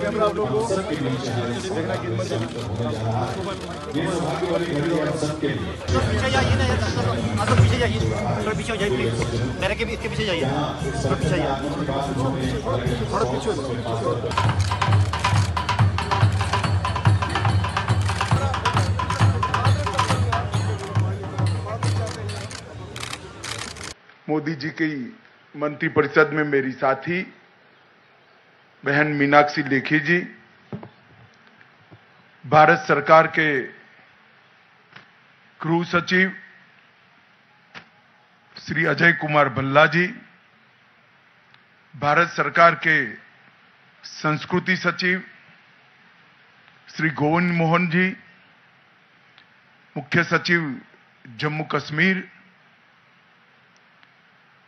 सबके बीच ये सौभाग्य वाली घड़ी है सबके लिए। पीछे जाइए ना यार, आप पीछे जाइए, थोड़ा पीछे हो जाइए प्लीज, मेरे के भी इसके पीछे जाइए, थोड़ा पीछे जाइए, थोड़ा पीछे। मोदी जी की मंत्रिपरिषद में मेरी साथी बहन मीनाक्षी लेखी जी, भारत सरकार के गृह सचिव श्री अजय कुमार भल्ला जी, भारत सरकार के संस्कृति सचिव श्री गोविंद मोहन जी, मुख्य सचिव जम्मू कश्मीर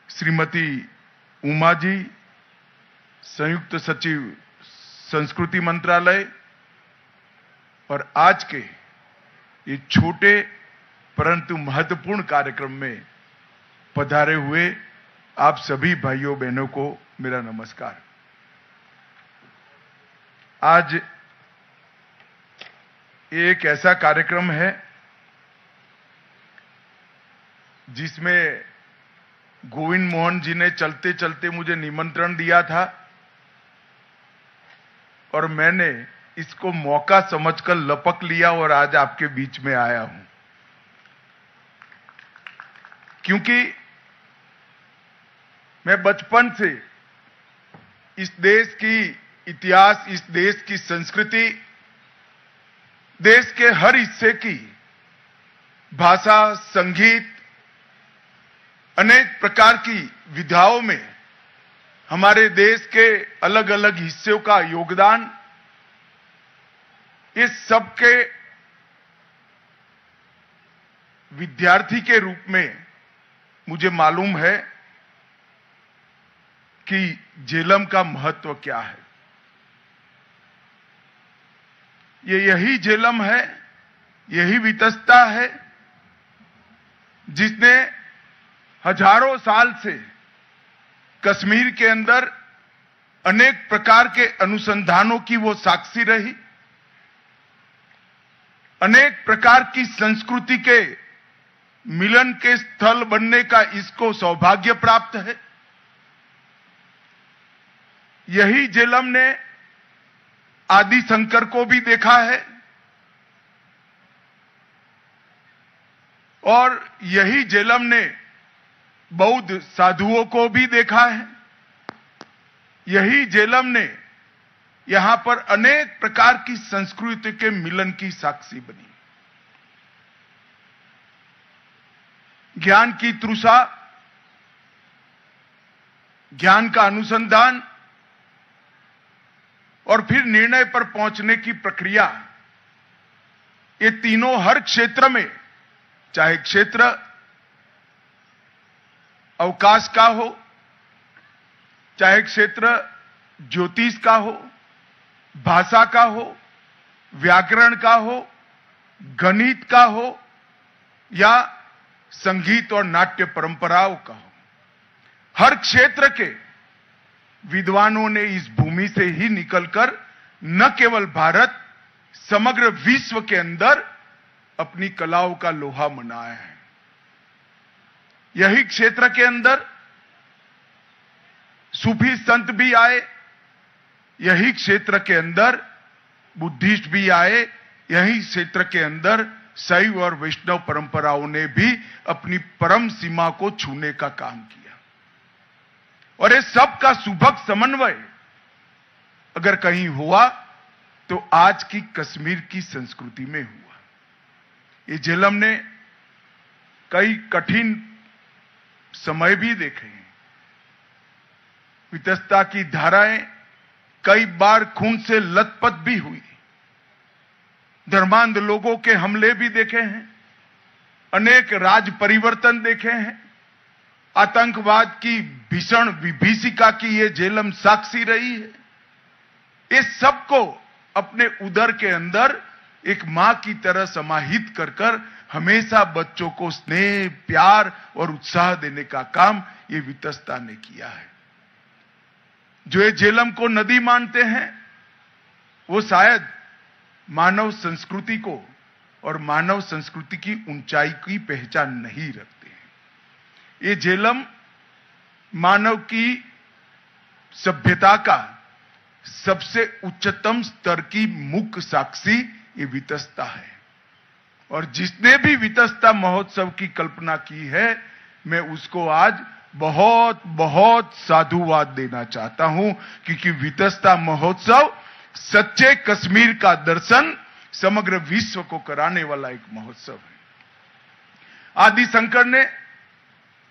श्रीमती उमा जी, संयुक्त सचिव संस्कृति मंत्रालय, और आज के ये छोटे परंतु महत्वपूर्ण कार्यक्रम में पधारे हुए आप सभी भाइयों बहनों को मेरा नमस्कार। आज एक ऐसा कार्यक्रम है जिसमें गोविंद मोहन जी ने चलते चलते मुझे निमंत्रण दिया था और मैंने इसको मौका समझकर लपक लिया और आज आपके बीच में आया हूं, क्योंकि मैं बचपन से इस देश की इतिहास, इस देश की संस्कृति, देश के हर हिस्से की भाषा, संगीत, अनेक प्रकार की विधाओं में हमारे देश के अलग अलग हिस्सों का योगदान, इस सब के विद्यार्थी के रूप में मुझे मालूम है कि झेलम का महत्व क्या है। यही झेलम है, यही वितस्ता है जिसने हजारों साल से कश्मीर के अंदर अनेक प्रकार के अनुसंधानों की वो साक्षी रही, अनेक प्रकार की संस्कृति के मिलन के स्थल बनने का इसको सौभाग्य प्राप्त है। यही झेलम ने आदि शंकर को भी देखा है और यही झेलम ने बौद्ध साधुओं को भी देखा है। यही झेलम ने यहां पर अनेक प्रकार की संस्कृति के मिलन की साक्षी बनी। ज्ञान की तृषा, ज्ञान का अनुसंधान और फिर निर्णय पर पहुंचने की प्रक्रिया, ये तीनों हर क्षेत्र में, चाहे क्षेत्र अवकाश का हो, चाहे क्षेत्र ज्योतिष का हो, भाषा का हो, व्याकरण का हो, गणित का हो या संगीत और नाट्य परंपराओं का हो, हर क्षेत्र के विद्वानों ने इस भूमि से ही निकलकर न केवल भारत, समग्र विश्व के अंदर अपनी कलाओं का लोहा मनाया है। यही क्षेत्र के अंदर सूफी संत भी आए, यही क्षेत्र के अंदर बुद्धिस्ट भी आए, यही क्षेत्र के अंदर शैव और वैष्णव परंपराओं ने भी अपनी परम सीमा को छूने का काम किया। और ये सब का सुभग समन्वय अगर कहीं हुआ तो आज की कश्मीर की संस्कृति में हुआ। ये झेलम ने कई कठिन समय भी देखे हैं, वितस्ता की धाराएं कई बार खून से लथपथ भी हुई, धर्मांध लोगों के हमले भी देखे हैं, अनेक राज परिवर्तन देखे हैं, आतंकवाद की भीषण विभीषिका की ये झेलम साक्षी रही है। इस सब को अपने उदर के अंदर एक मां की तरह समाहित कर कर हमेशा बच्चों को स्नेह, प्यार और उत्साह देने का काम ये वितस्ता ने किया है। जो ये झेलम को नदी मानते हैं, वो शायद मानव संस्कृति को और मानव संस्कृति की ऊंचाई की पहचान नहीं रखते हैं। ये झेलम मानव की सभ्यता का सबसे उच्चतम स्तर की मुख्य साक्षी ये वितस्ता है। और जिसने भी वितस्ता महोत्सव की कल्पना की है, मैं उसको आज बहुत बहुत साधुवाद देना चाहता हूं, क्योंकि वितस्ता महोत्सव सच्चे कश्मीर का दर्शन समग्र विश्व को कराने वाला एक महोत्सव है। आदि शंकर ने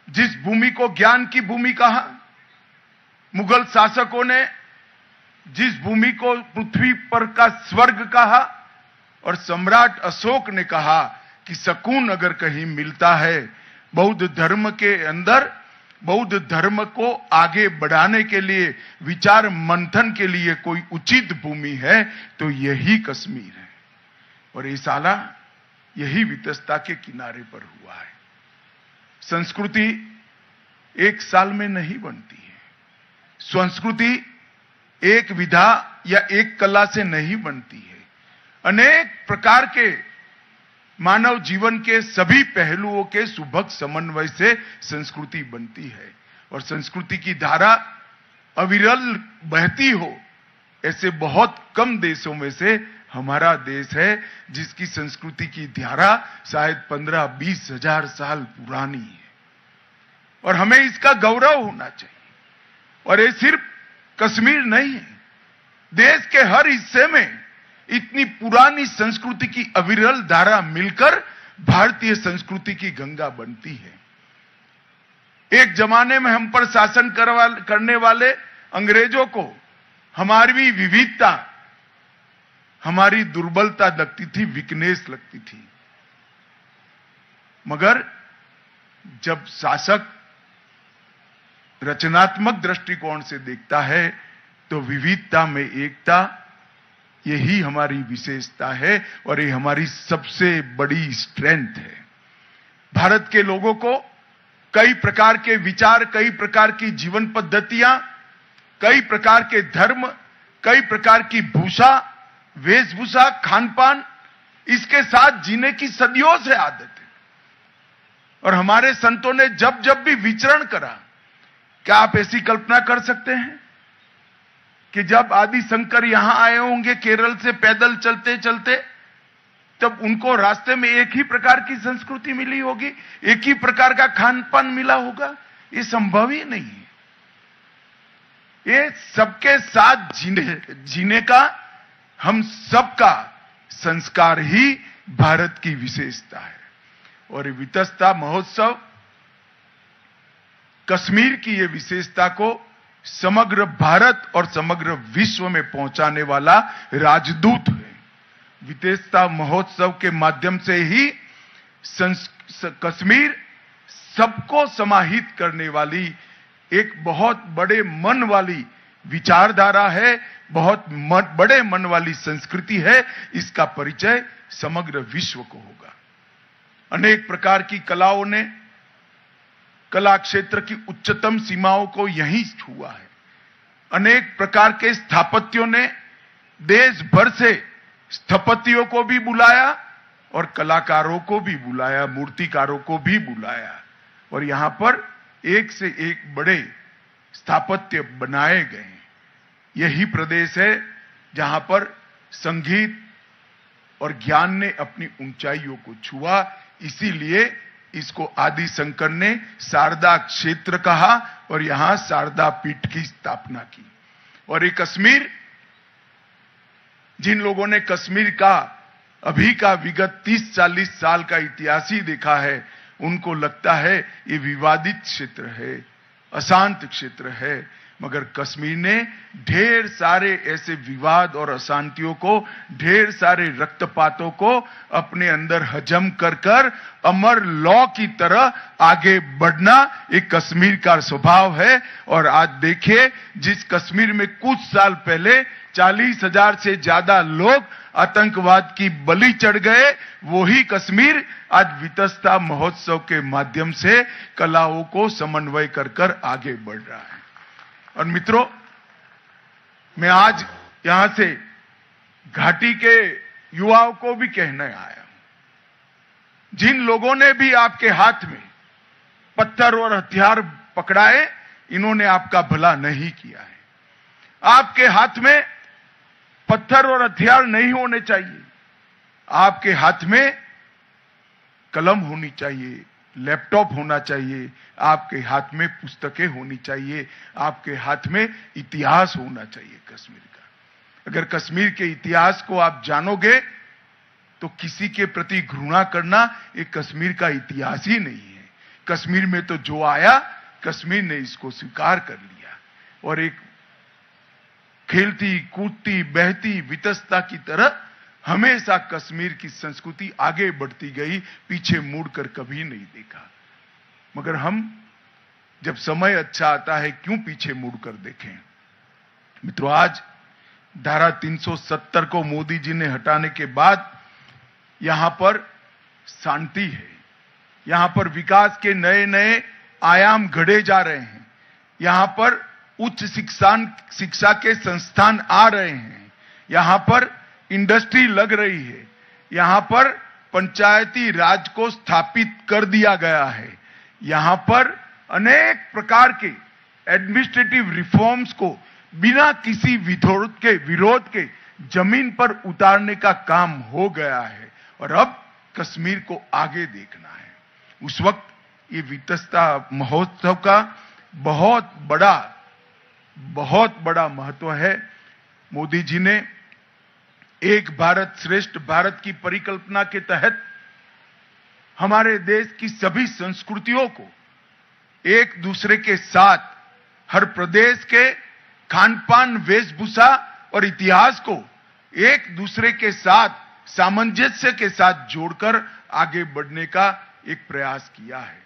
जिस भूमि को ज्ञान की भूमि कहा, मुगल शासकों ने जिस भूमि को पृथ्वी पर का स्वर्ग कहा, और सम्राट अशोक ने कहा कि सकून अगर कहीं मिलता है, बौद्ध धर्म के अंदर बौद्ध धर्म को आगे बढ़ाने के लिए, विचार मंथन के लिए कोई उचित भूमि है तो यही कश्मीर है। और ये साला यही वितस्ता के किनारे पर हुआ है। संस्कृति एक साल में नहीं बनती है। संस्कृति एक विधा या एक कला से नहीं बनती है। अनेक प्रकार के मानव जीवन के सभी पहलुओं के सुभग समन्वय से संस्कृति बनती है। और संस्कृति की धारा अविरल बहती हो, ऐसे बहुत कम देशों में से हमारा देश है, जिसकी संस्कृति की धारा शायद 15-20 हजार साल पुरानी है। और हमें इसका गौरव होना चाहिए। और ये सिर्फ कश्मीर नहीं है, देश के हर हिस्से में इतनी पुरानी संस्कृति की अविरल धारा मिलकर भारतीय संस्कृति की गंगा बनती है। एक जमाने में हम पर शासन करने वाले अंग्रेजों को हमारी विविधता, हमारी दुर्बलता लगती थी, वीकनेस लगती थी। मगर जब शासक रचनात्मक दृष्टिकोण से देखता है तो विविधता में एकता, यही हमारी विशेषता है और ये हमारी सबसे बड़ी स्ट्रेंथ है। भारत के लोगों को कई प्रकार के विचार, कई प्रकार की जीवन पद्धतियां, कई प्रकार के धर्म, कई प्रकार की भूषा, वेशभूषा, खानपान, इसके साथ जीने की सदियों से आदत है। और हमारे संतों ने जब जब भी विचरण करा, क्या आप ऐसी कल्पना कर सकते हैं कि जब आदि शंकर यहां आए होंगे केरल से पैदल चलते चलते, तब उनको रास्ते में एक ही प्रकार की संस्कृति मिली होगी, एक ही प्रकार का खान पान मिला होगा? ये संभव ही नहीं है। ये सबके साथ जीने का हम सबका संस्कार ही भारत की विशेषता है। और वितस्ता महोत्सव कश्मीर की ये विशेषता को समग्र भारत और समग्र विश्व में पहुंचाने वाला राजदूत है। वितस्ता महोत्सव के माध्यम से ही कश्मीर सबको समाहित करने वाली एक बहुत बड़े मन वाली विचारधारा है, बहुत बड़े मन वाली संस्कृति है। इसका परिचय समग्र विश्व को होगा। अनेक प्रकार की कलाओं ने कला क्षेत्र की उच्चतम सीमाओं को यहीं छुआ है। अनेक प्रकार के स्थापत्यों ने देश भर से स्थपतियों को भी बुलाया और कलाकारों को भी बुलाया, मूर्तिकारों को भी बुलाया। और यहां पर एक से एक बड़े स्थापत्य बनाए गए। यही प्रदेश है जहां पर संगीत और ज्ञान ने अपनी ऊंचाइयों को छुआ। इसीलिए इसको आदि शंकर ने शारदा क्षेत्र कहा और यहां शारदा पीठ की स्थापना की। और ये कश्मीर, जिन लोगों ने कश्मीर का अभी का विगत 30-40 साल का इतिहास ही देखा है, उनको लगता है ये विवादित क्षेत्र है, अशांत क्षेत्र है। मगर कश्मीर ने ढेर सारे ऐसे विवाद और अशांतियों को, ढेर सारे रक्तपातों को अपने अंदर हजम कर कर अमर लौ की तरह आगे बढ़ना एक कश्मीर का स्वभाव है। और आज देखिए, जिस कश्मीर में कुछ साल पहले 40,000 से ज्यादा लोग आतंकवाद की बलि चढ़ गए, वही कश्मीर आज वितस्ता महोत्सव के माध्यम से कलाओं को समन्वय कर कर आगे बढ़ रहा है। और मित्रों, मैं आज यहां से घाटी के युवाओं को भी कहने आया हूं, जिन लोगों ने भी आपके हाथ में पत्थर और हथियार पकड़ाए, इन्होंने आपका भला नहीं किया है। आपके हाथ में पत्थर और हथियार नहीं होने चाहिए। आपके हाथ में कलम होनी चाहिए, लैपटॉप होना चाहिए, आपके हाथ में पुस्तकें होनी चाहिए, आपके हाथ में इतिहास होना चाहिए कश्मीर का। अगर कश्मीर के इतिहास को आप जानोगे तो किसी के प्रति घृणा करना ये कश्मीर का इतिहास ही नहीं है। कश्मीर में तो जो आया, कश्मीर ने इसको स्वीकार कर लिया और एक खेलती कूदती बहती वितस्ता की तरह हमेशा कश्मीर की संस्कृति आगे बढ़ती गई, पीछे मुड़कर कभी नहीं देखा। मगर हम जब समय अच्छा आता है क्यों पीछे मुड़कर देखें। मित्रों, आज धारा 370 को मोदी जी ने हटाने के बाद यहां पर शांति है, यहां पर विकास के नए नए आयाम गढ़े जा रहे हैं, यहां पर उच्च शिक्षा के संस्थान आ रहे हैं, यहां पर इंडस्ट्री लग रही है, यहां पर पंचायती राज को स्थापित कर दिया गया है, यहां पर अनेक प्रकार के एडमिनिस्ट्रेटिव रिफॉर्म्स को बिना किसी विरोध के जमीन पर उतारने का काम हो गया है और अब कश्मीर को आगे देखना है। उस वक्त ये वितस्ता महोत्सव का बहुत बड़ा महत्व है। मोदी जी ने एक भारत श्रेष्ठ भारत की परिकल्पना के तहत हमारे देश की सभी संस्कृतियों को एक दूसरे के साथ, हर प्रदेश के खान पान वेशभूषा और इतिहास को एक दूसरे के साथ सामंजस्य के साथ जोड़कर आगे बढ़ने का एक प्रयास किया है।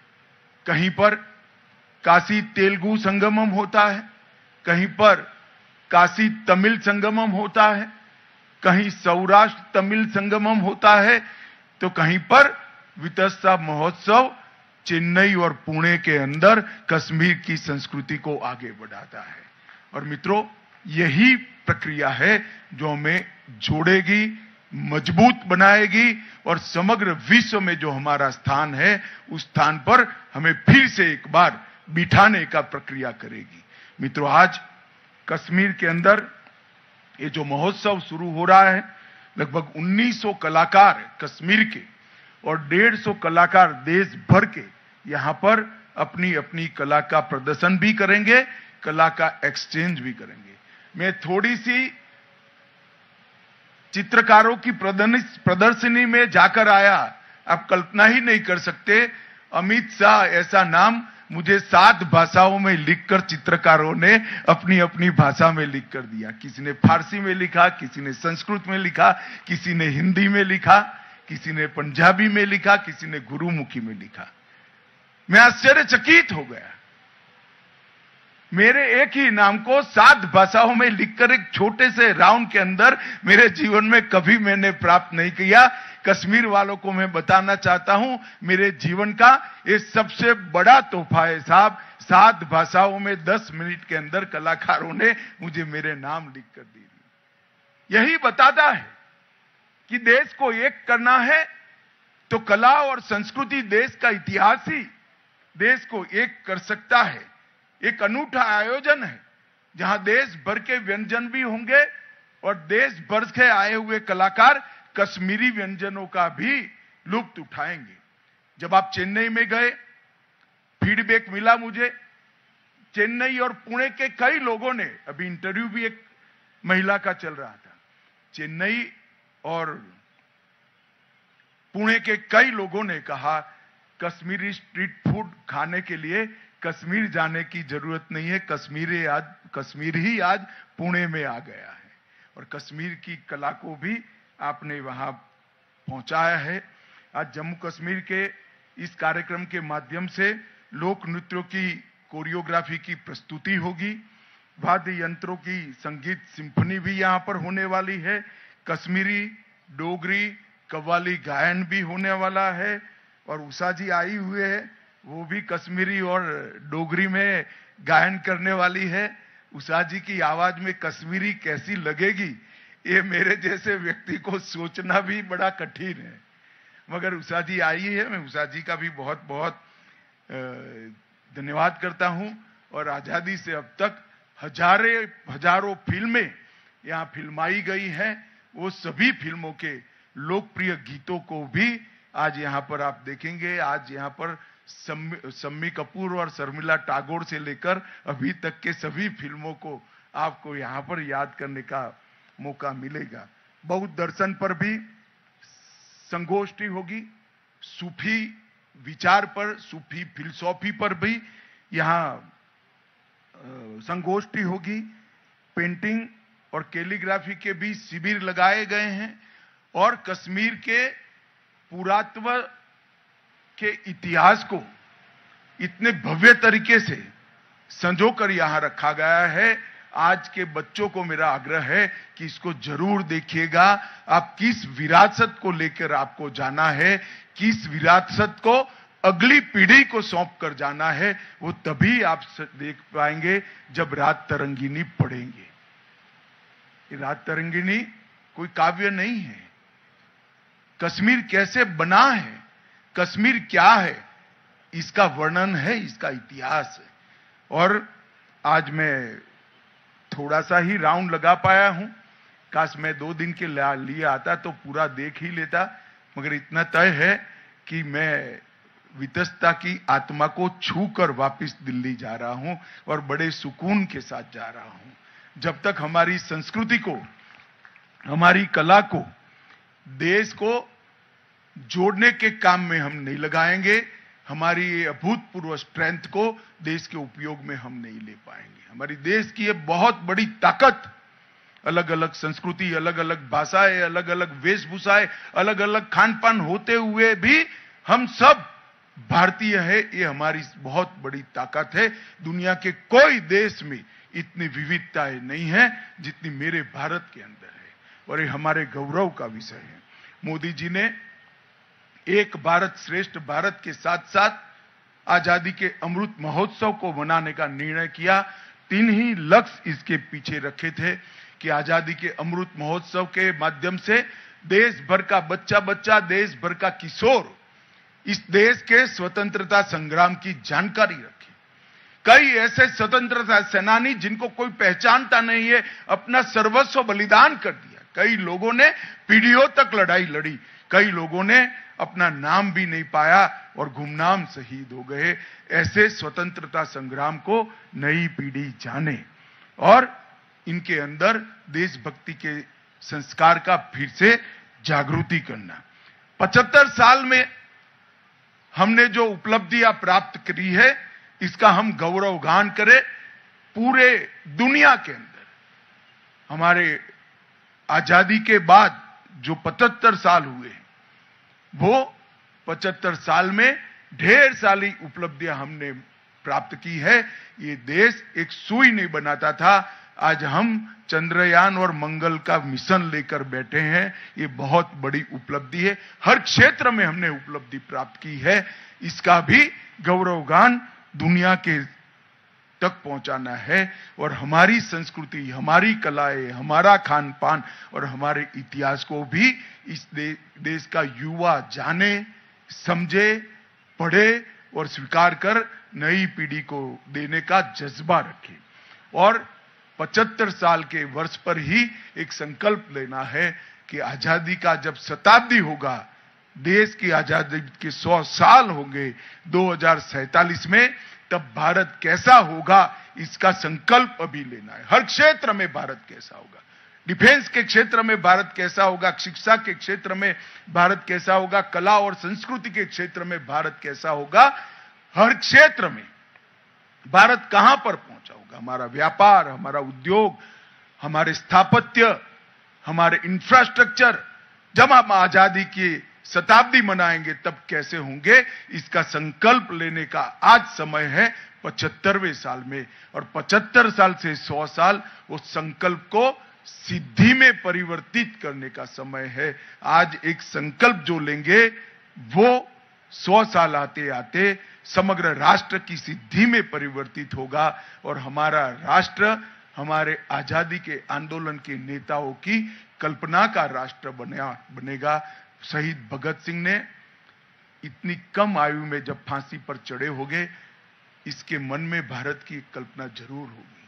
कहीं पर काशी तेलुगु संगमम होता है, कहीं पर काशी तमिल संगमम होता है, कहीं सौराष्ट्र तमिल संगमम होता है, तो कहीं पर वितस्ता महोत्सव चेन्नई और पुणे के अंदर कश्मीर की संस्कृति को आगे बढ़ाता है। और मित्रों, यही प्रक्रिया है जो हमें जोड़ेगी, मजबूत बनाएगी और समग्र विश्व में जो हमारा स्थान है उस स्थान पर हमें फिर से एक बार बिठाने का प्रक्रिया करेगी। मित्रों, आज कश्मीर के अंदर ये जो महोत्सव शुरू हो रहा है, लगभग 1900 कलाकार कश्मीर के और 150 कलाकार देश भर के यहां पर अपनी अपनी कला का प्रदर्शन भी करेंगे, कला का एक्सचेंज भी करेंगे। मैं थोड़ी सी चित्रकारों की प्रदर्शनी में जाकर आया, आप कल्पना ही नहीं कर सकते। अमित शाह ऐसा नाम मुझे 7 भाषाओं में लिखकर चित्रकारों ने अपनी अपनी भाषा में लिख कर दिया। किसी ने फारसी में लिखा, किसी ने संस्कृत में लिखा, किसी ने हिंदी में लिखा, किसी ने पंजाबी में लिखा, किसी ने गुरुमुखी में लिखा। मैं आश्चर्यचकित हो गया। मेरे एक ही नाम को 7 भाषाओं में लिखकर एक छोटे से राउंड के अंदर मेरे जीवन में कभी मैंने प्राप्त नहीं किया। कश्मीर वालों को मैं बताना चाहता हूं, मेरे जीवन का ये सबसे बड़ा तोहफा है साहब। 7 भाषाओं में 10 मिनट के अंदर कलाकारों ने मुझे मेरे नाम लिखकर दे दिए। यही बताता है कि देश को एक करना है तो कला और संस्कृति, देश का इतिहास ही देश को एक कर सकता है। एक अनूठा आयोजन है जहां देश भर के व्यंजन भी होंगे और देश भर से आए हुए कलाकार कश्मीरी व्यंजनों का भी लुत्फ उठाएंगे। जब आप चेन्नई में गए, फीडबैक मिला मुझे, चेन्नई और पुणे के कई लोगों ने, अभी इंटरव्यू भी एक महिला का चल रहा था, चेन्नई और पुणे के कई लोगों ने कहा कश्मीरी स्ट्रीट फूड खाने के लिए कश्मीर जाने की जरूरत नहीं है, कश्मीर ही आज पुणे में आ गया है। और कश्मीर की कला को भी आपने वहां पहुंचाया है। आज जम्मू कश्मीर के इस कार्यक्रम के माध्यम से लोक नृत्यों की कोरियोग्राफी की प्रस्तुति होगी, वाद्य यंत्रों की संगीत सिम्फनी भी यहां पर होने वाली है, कश्मीरी, डोगरी, कव्वाली गायन भी होने वाला है। और उषा जी आई हुए है, वो भी कश्मीरी और डोगरी में गायन करने वाली है। उषा जी की आवाज में कश्मीरी कैसी लगेगी, ये मेरे जैसे व्यक्ति को सोचना भी बड़ा कठिन है, मगर उषा जी आई है। मैं उषा जी का भी बहुत बहुत धन्यवाद करता हूं। और आजादी से अब तक हजारों फिल्में यहां फिल्माई गई हैं। वो सभी फिल्मों के लोकप्रिय गीतों को भी आज यहां पर आप देखेंगे। आज यहां पर शम्मी कपूर और शर्मिला टैगोर से लेकर अभी तक के सभी फिल्मों को आपको यहां पर याद करने का मौका मिलेगा। बौद्ध दर्शन पर भी संगोष्ठी होगी, सूफी विचार पर, सूफी फिलॉसफी पर भी यहां संगोष्ठी होगी। पेंटिंग और कैलीग्राफी के भी शिविर लगाए गए हैं और कश्मीर के पुरातत्व के इतिहास को इतने भव्य तरीके से संजोकर यहां रखा गया है। आज के बच्चों को मेरा आग्रह है कि इसको जरूर देखिएगा। आप किस विरासत को लेकर आपको जाना है, किस विरासत को अगली पीढ़ी को सौंप कर जाना है, वो तभी आप देख पाएंगे जब रात तरंगिनी पढ़ेंगे। ये रात तरंगिनी कोई काव्य नहीं है। कश्मीर कैसे बना है, कश्मीर क्या है, इसका वर्णन है, इसका इतिहास है। और आज मैं थोड़ा सा ही राउंड लगा पाया हूं। काश मैं 2 दिन के लिए आता तो पूरा देख ही लेता, मगर इतना तय है कि मैं वितस्ता की आत्मा को छूकर वापस दिल्ली जा रहा हूं और बड़े सुकून के साथ जा रहा हूं। जब तक हमारी संस्कृति को, हमारी कला को, देश को जोड़ने के काम में हम नहीं लगाएंगे, हमारी अभूतपूर्व स्ट्रेंथ को देश के उपयोग में हम नहीं ले पाएंगे। हमारी देश की ये बहुत बड़ी ताकत, अलग अलग संस्कृति, अलग अलग भाषाएं, अलग अलग वेशभूषाएं, अलग अलग खान पान होते हुए भी हम सब भारतीय है, ये हमारी बहुत बड़ी ताकत है। दुनिया के कोई देश में इतनी विविधताएं नहीं है जितनी मेरे भारत के अंदर है, और ये हमारे गौरव का विषय है। मोदी जी ने एक भारत श्रेष्ठ भारत के साथ साथ आजादी के अमृत महोत्सव को मनाने का निर्णय किया। 3 ही लक्ष्य इसके पीछे रखे थे कि आजादी के अमृत महोत्सव के माध्यम से देश भर का बच्चा, देश भर का किशोर इस देश के स्वतंत्रता संग्राम की जानकारी रखे। कई ऐसे स्वतंत्रता सेनानी जिनको कोई पहचानता नहीं है, अपना सर्वस्व बलिदान कर दिया। कई लोगों ने पीढ़ियों तक लड़ाई लड़ी, कई लोगों ने अपना नाम भी नहीं पाया और गुमनाम शहीद हो गए। ऐसे स्वतंत्रता संग्राम को नई पीढ़ी जाने और इनके अंदर देशभक्ति के संस्कार का फिर से जागृति करना। 75 साल में हमने जो उपलब्धियां प्राप्त करी है, इसका हम गौरवगान करें। पूरे दुनिया के अंदर हमारे आजादी के बाद जो 75 साल हुए, वो 75 साल में ढेर सारी उपलब्धियां हमने प्राप्त की है। ये देश एक सुई नहीं बनाता था, आज हम चंद्रयान और मंगल का मिशन लेकर बैठे हैं। ये बहुत बड़ी उपलब्धि है। हर क्षेत्र में हमने उपलब्धि प्राप्त की है, इसका भी गौरवगान दुनिया के तक पहुंचाना है। और हमारी संस्कृति, हमारी कलाएं, हमारा खान पान और हमारे इतिहास को भी इस देश का युवा जाने, समझे, पढ़े और स्वीकार कर नई पीढ़ी को देने का जज्बा रखे। और 75 साल के वर्ष पर ही एक संकल्प लेना है कि आजादी का जब शताब्दी होगा, देश की आजादी के 100 साल होंगे 2047 में, तब भारत कैसा होगा इसका संकल्प अभी लेना है। हर क्षेत्र में भारत कैसा होगा, डिफेंस के क्षेत्र में भारत कैसा होगा, शिक्षा के क्षेत्र में भारत कैसा होगा, कला और संस्कृति के क्षेत्र में भारत कैसा होगा, हर क्षेत्र में भारत कहां पर पहुंचा होगा। हमारा व्यापार, हमारा उद्योग, हमारे स्थापत्य, हमारे इंफ्रास्ट्रक्चर, जब हम आजादी की शताब्दी मनाएंगे तब कैसे होंगे, इसका संकल्प लेने का आज समय है 75वें साल में। और 75 साल से 100 साल उस संकल्प को सिद्धि में परिवर्तित करने का समय है। आज एक संकल्प जो लेंगे वो 100 साल आते आते समग्र राष्ट्र की सिद्धि में परिवर्तित होगा और हमारा राष्ट्र, हमारे आजादी के आंदोलन के नेताओं की कल्पना का राष्ट्र बनेगा। शहीद भगत सिंह ने इतनी कम आयु में जब फांसी पर चढ़े होंगे, इसके मन में भारत की कल्पना जरूर होगी।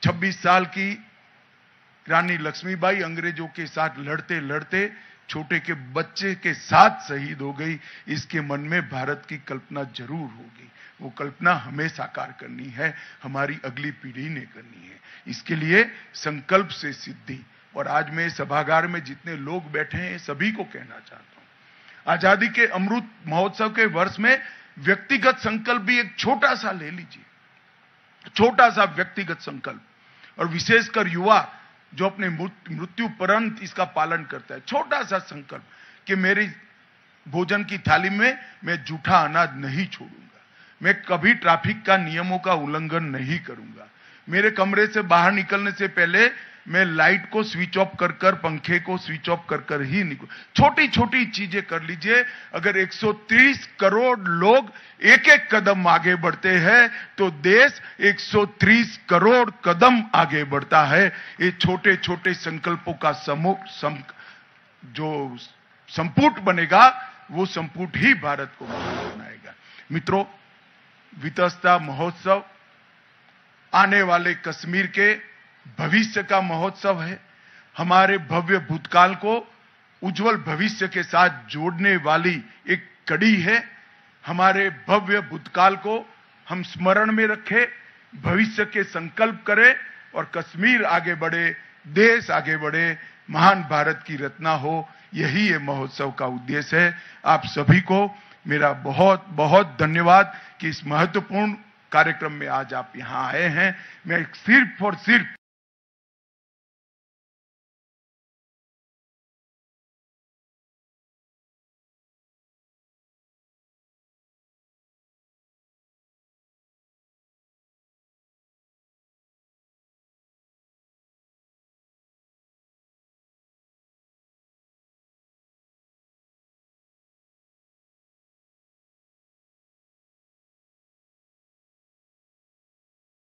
26 साल की रानी लक्ष्मीबाई अंग्रेजों के साथ लड़ते लड़ते छोटे के बच्चे के साथ शहीद हो गई। इसके मन में भारत की कल्पना जरूर होगी। वो कल्पना हमें साकार करनी है, हमारी अगली पीढ़ी ने करनी है। इसके लिए संकल्प से सिद्धि। और आज मैं सभागार में जितने लोग बैठे हैं सभी को कहना चाहता हूं, आजादी के अमृत महोत्सव के वर्ष में व्यक्तिगत संकल्प भी एक छोटा सा ले लीजिए, छोटा सा व्यक्तिगत संकल्प। और विशेषकर युवा जो अपने मृत्यु पर्यंत इसका पालन करता है, छोटा सा संकल्प कि मेरी भोजन की थाली में मैं जूठा अनाज नहीं छोड़ूंगा, मैं कभी ट्रैफिक का नियमों का उल्लंघन नहीं करूंगा, मेरे कमरे से बाहर निकलने से पहले मैं लाइट को स्विच ऑफ कर पंखे को स्विच ऑफ कर ही निकल। छोटी छोटी चीजें कर लीजिए। अगर 130 करोड़ लोग एक एक कदम आगे बढ़ते हैं तो देश 130 करोड़ कदम आगे बढ़ता है। ये छोटे छोटे संकल्पों का जो संपुट बनेगा, वो संपुट ही भारत को बनाएगा। मित्रों, वितस्ता महोत्सव आने वाले कश्मीर के भविष्य का महोत्सव है। हमारे भव्य भूतकाल को उज्जवल भविष्य के साथ जोड़ने वाली एक कड़ी है। हमारे भव्य भूतकाल को हम स्मरण में रखें, भविष्य के संकल्प करें और कश्मीर आगे बढ़े, देश आगे बढ़े, महान भारत की रचना हो। यही ये महोत्सव का उद्देश्य है। आप सभी को मेरा बहुत बहुत धन्यवाद कि इस महत्वपूर्ण कार्यक्रम में आज आप यहां आए हैं। मैं सिर्फ और सिर्फ